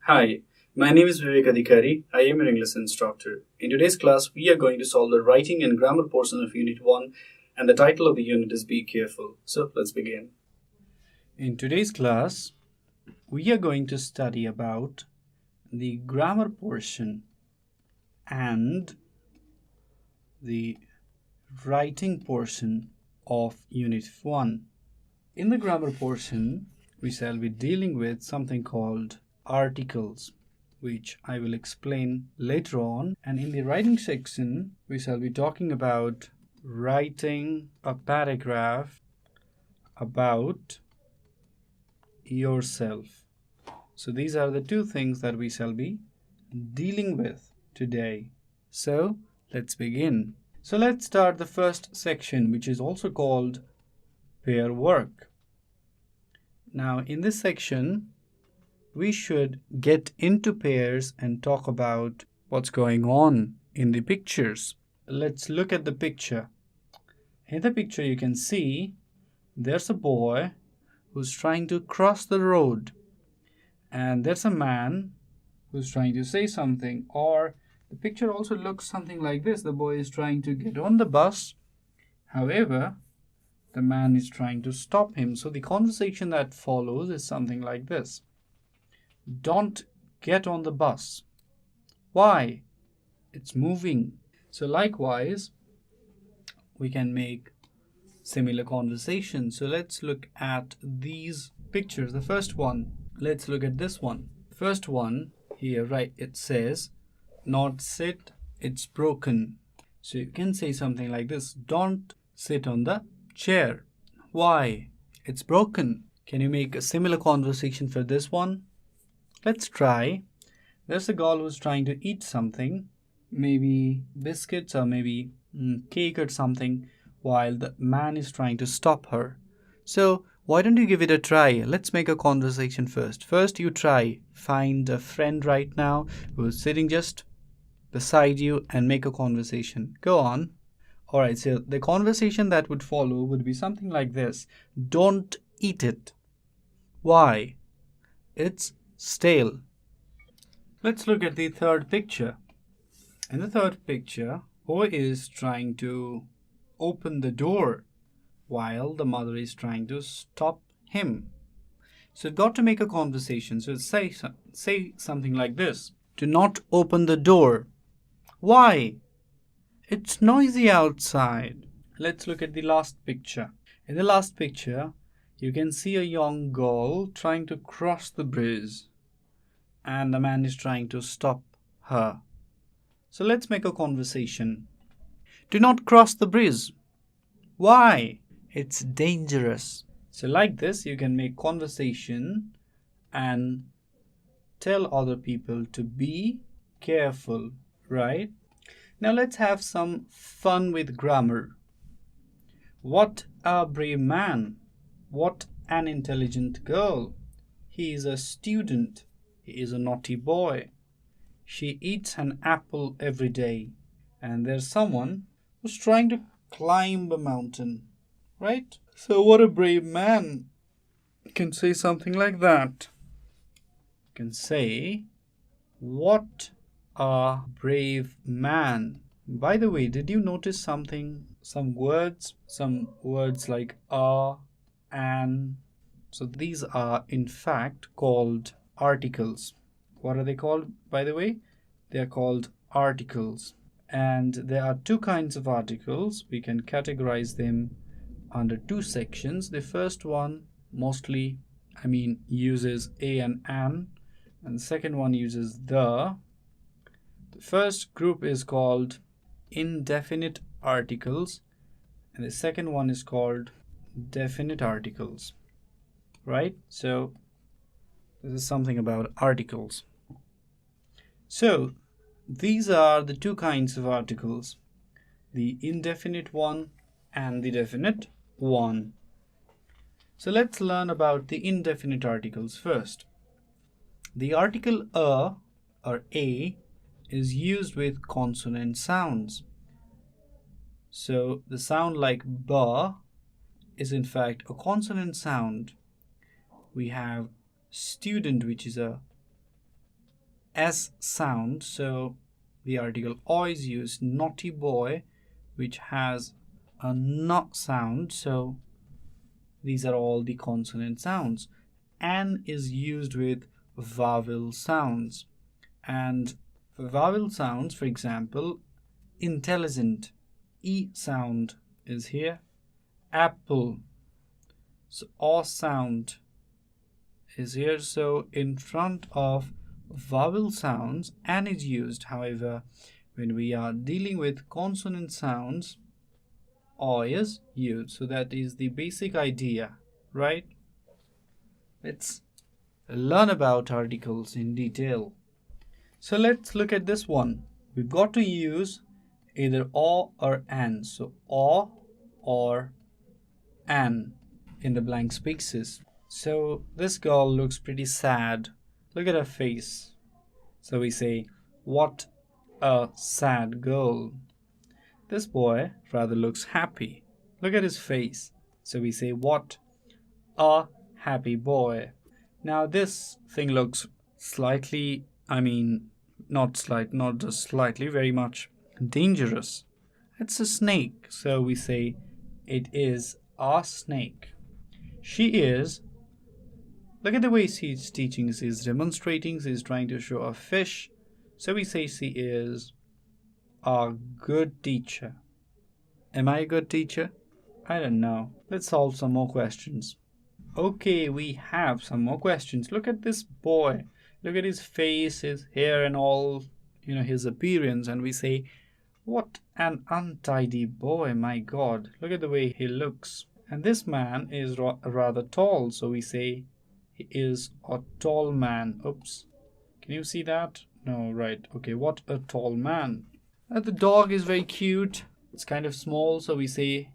Hi, my name is Bibek Adhikari. I am an English instructor. In today's class, we are going to solve the writing and grammar portion of Unit 1, and the title of the unit is Be Careful. So, let's begin. In today's class, we are going to study about the grammar portion and the writing portion of Unit 1. In the grammar portion, we shall be dealing with something called articles, which I will explain later on. And in the writing section, we shall be talking about writing a paragraph about yourself. So these are the two things that we shall be dealing with today. So let's begin. So let's start the first section, which is also called pair work. Now in this section, we should get into pairs and talk about what's going on in the pictures. Let's look at the picture. In the picture, you can see there's a boy who's trying to cross the road, and there's a man who's trying to say something. Or the picture also looks something like this. The boy is trying to get on the bus. However, the man is trying to stop him. So the conversation that follows is something like this. Don't get on the bus. Why? It's moving. So likewise, we can make similar conversations. So let's look at these pictures. The first one, let's look at this one. First one here, right, it says, not sit, it's broken. So you can say something like this. Don't sit on the chair. Why? It's broken. Can you make a similar conversation for this one? Let's try. There's a girl who's trying to eat something, maybe biscuits or maybe cake or something, while the man is trying to stop her. So why don't you give it a try? Let's make a conversation first. First you try. Find a friend right now who is sitting just beside you and make a conversation. Go on. Alright, so the conversation that would follow would be something like this. Don't eat it. Why? It's stale. Let's look at the third picture. In the third picture, boy is trying to open the door while the mother is trying to stop him. So you've got to make a conversation. So say something like this. Do not open the door. Why? It's noisy outside. Let's look at the last picture. In the last picture, you can see a young girl trying to cross the bridge, and the man is trying to stop her. So let's make a conversation. Do not cross the bridge. Why? It's dangerous. So like this, you can make conversation and tell other people to be careful, right? Now let's have some fun with grammar. What a brave man. What an intelligent girl. He is a student. He is a naughty boy. She eats an apple every day. And there's someone who's trying to climb a mountain, right? So what a brave man. You can say something like that. You can say, what a brave man. By the way, did you notice something? Some words like and. So these are in fact called articles. What are they called, by the way? They are called articles. And there are two kinds of articles. We can categorize them under two sections. The first one uses a and an, and the second one uses the. The first group is called indefinite articles, and the second one is called definite articles, right? So this is something about articles. So these are the two kinds of articles, the indefinite one and the definite one. So let's learn about the indefinite articles first. The article a or a is used with consonant sounds. So the sound like ba is in fact a consonant sound. We have student, which is a S sound. So the article O is used. Naughty boy, which has a N sound. So these are all the consonant sounds. N is used with vowel sounds. And for vowel sounds, for example, intelligent, E sound is here. Apple, so O sound is here. So in front of vowel sounds, N is used. However, when we are dealing with consonant sounds, O is used. So that is the basic idea, right? Let's learn about articles in detail. So let's look at this one. We've got to use either O or N. So O or N in the blank spaces. So this girl looks pretty sad. Look at her face. So we say, what a sad girl. This boy rather looks happy. Look at his face. So we say, what a happy boy. Now this thing looks slightly, not just slightly, very much dangerous. It's a snake. So we say, it is a snake. She is, look at the way she's teaching. She's demonstrating. She's trying to show a fish. So we say she is a good teacher. Am I a good teacher? I don't know. Let's solve some more questions. Okay, we have some more questions. Look at this boy. Look at his face, his hair, and all, his appearance. And we say, what an untidy boy, my God. Look at the way he looks. And this man is rather tall. So we say, he is a tall man. Oops. Can you see that? No, right. Okay, what a tall man. The dog is very cute. It's kind of small. So we say,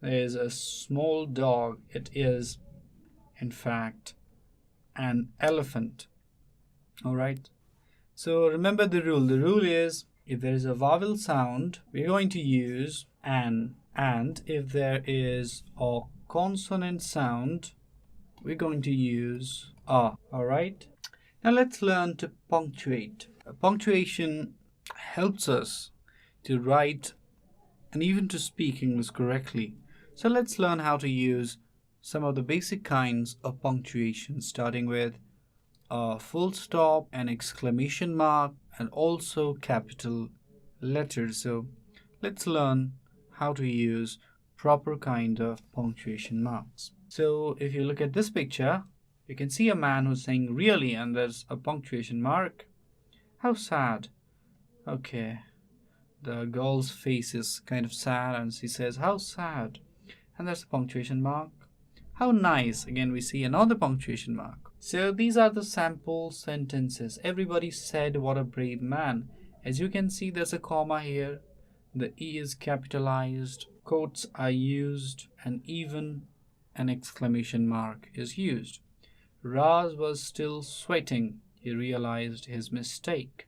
there's a small dog. It is, in fact, an elephant. All right. So remember the rule. The rule is, if there is a vowel sound, we're going to use an. And if there is a consonant sound, we're going to use a. All right. Now let's learn to punctuate. Punctuation helps us to write and even to speak English correctly. So let's learn how to use some of the basic kinds of punctuation, starting with a full stop, an exclamation mark, and also capital letters. So let's learn how to use proper kind of punctuation marks. So if you look at this picture, you can see a man who's saying really, and there's a punctuation mark. How sad. Okay. The girl's face is kind of sad and she says, how sad. And there's a punctuation mark. How nice. Again, we see another punctuation mark. So these are the sample sentences. Everybody said, what a brave man. As you can see, there's a comma here. The E is capitalized. Quotes are used. And even an exclamation mark is used. Raz was still sweating. He realized his mistake.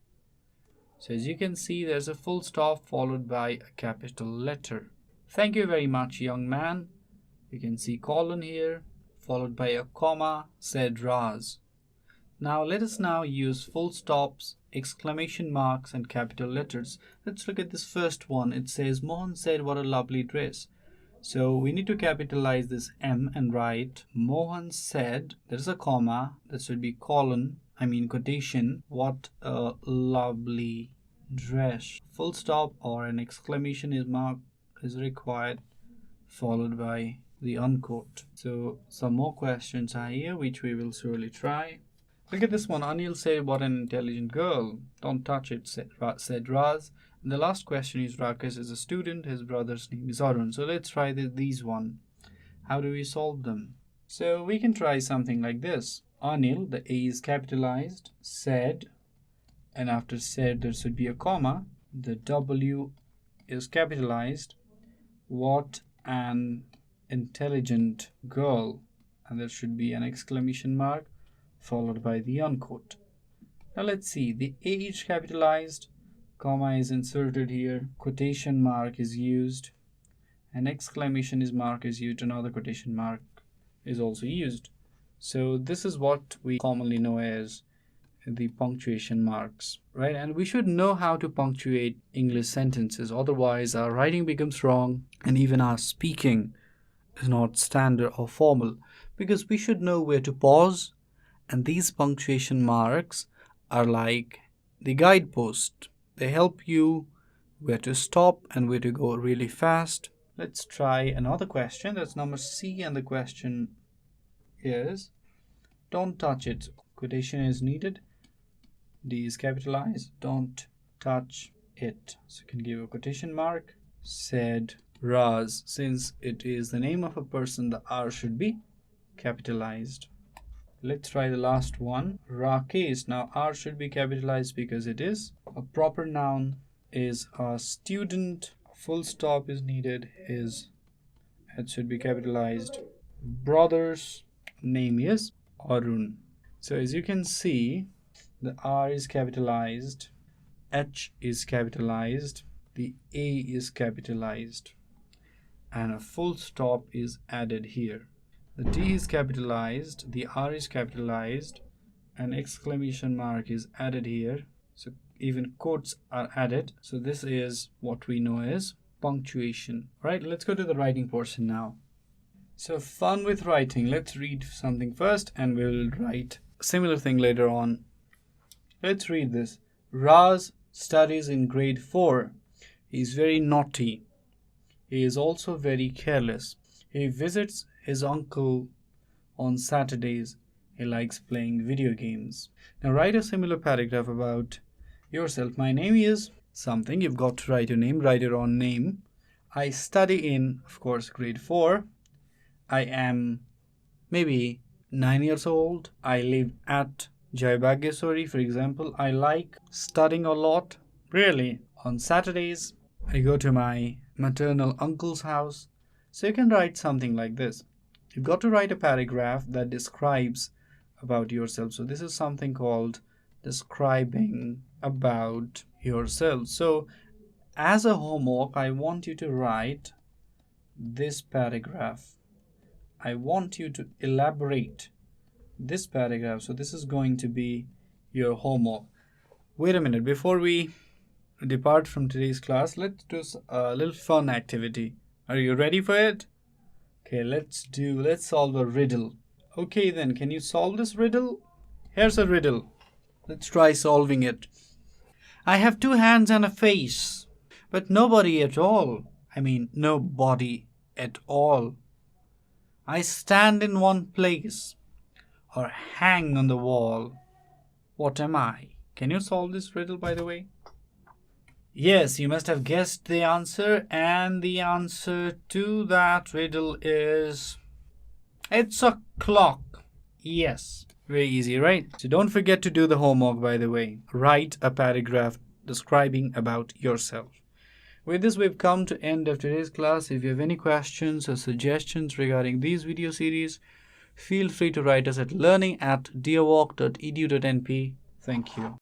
So as you can see, there's a full stop followed by a capital letter. Thank you very much, young man. You can see colon here, followed by a comma, said Raz. Now let us now use full stops, exclamation marks, and capital letters. Let's look at this first one. It says, Mohan said, what a lovely dress. So we need to capitalize this M and write, Mohan said, there's a comma, that should be colon, quotation, what a lovely dress. Full stop or an exclamation mark is required, followed by the unquote. So some more questions are here, which we will surely try. Look at this one. Anil said, what an intelligent girl. Don't touch it, said Raz. And the last question is, Rakesh is a student. His brother's name is Arun. So let's try these one. How do we solve them? So we can try something like this. Anil, the A is capitalized, said, and after said there should be a comma. The W is capitalized. What an intelligent girl. And there should be an exclamation mark followed by the unquote. Now let's see. The A is capitalized. Comma is inserted here. Quotation mark is used. An exclamation mark is used. Another quotation mark is also used. So this is what we commonly know as the punctuation marks, right? And we should know how to punctuate English sentences. Otherwise, our writing becomes wrong and even our speaking is not standard or formal, because we should know where to pause. And these punctuation marks are like the guidepost. They help you where to stop and where to go really fast. Let's try another question. That's number C, and the question is, don't touch it. Quotation is needed. D is capitalized. Don't touch it. So you can give a quotation mark. Said Raz. Since it is the name of a person, the R should be capitalized. Let's try the last one. Rakesh. Now R should be capitalized because it is a proper noun. Is a student. Full stop is needed. Is, it should be capitalized. Brother's name is Arun. So as you can see, the R is capitalized, H is capitalized, the A is capitalized, and a full stop is added here. The D is capitalized, the R is capitalized, an exclamation mark is added here. So even quotes are added. So this is what we know as punctuation. All right, let's go to the writing portion now. So fun with writing. Let's read something first and we'll write a similar thing later on. Let's read this. Raz studies in grade 4. He is very naughty. He is also very careless. He visits his uncle on Saturdays. He likes playing video games. Now write a similar paragraph about yourself. My name is something. You've got to write your name, write your own name. I study in, of course, grade 4. I am maybe 9 years old. I live at Jaibageshwari, for example. I like studying a lot. Really. On Saturdays, I go to my maternal uncle's house. So you can write something like this. You've got to write a paragraph that describes about yourself. So this is something called describing about yourself. So as a homework, I want you to write this paragraph. I want you to elaborate this paragraph. So this is going to be your homework. Wait a minute. Before we depart from today's class, let's do a little fun activity. Are you ready for it? Okay, let's solve a riddle. Okay then, can you solve this riddle? Here's a riddle. Let's try solving it. I have 2 hands and a face, but nobody at all. I mean, nobody at all. I stand in one place or hang on the wall. What am I? Can you solve this riddle, by the way? Yes, you must have guessed the answer, and the answer to that riddle is, it's a clock. Yes, very easy, right? So don't forget to do the homework, by the way. Write a paragraph describing about yourself. With this, we've come to end of today's class. If you have any questions or suggestions regarding these video series, feel free to write us at learning@deerwalk.edu.np. Thank you.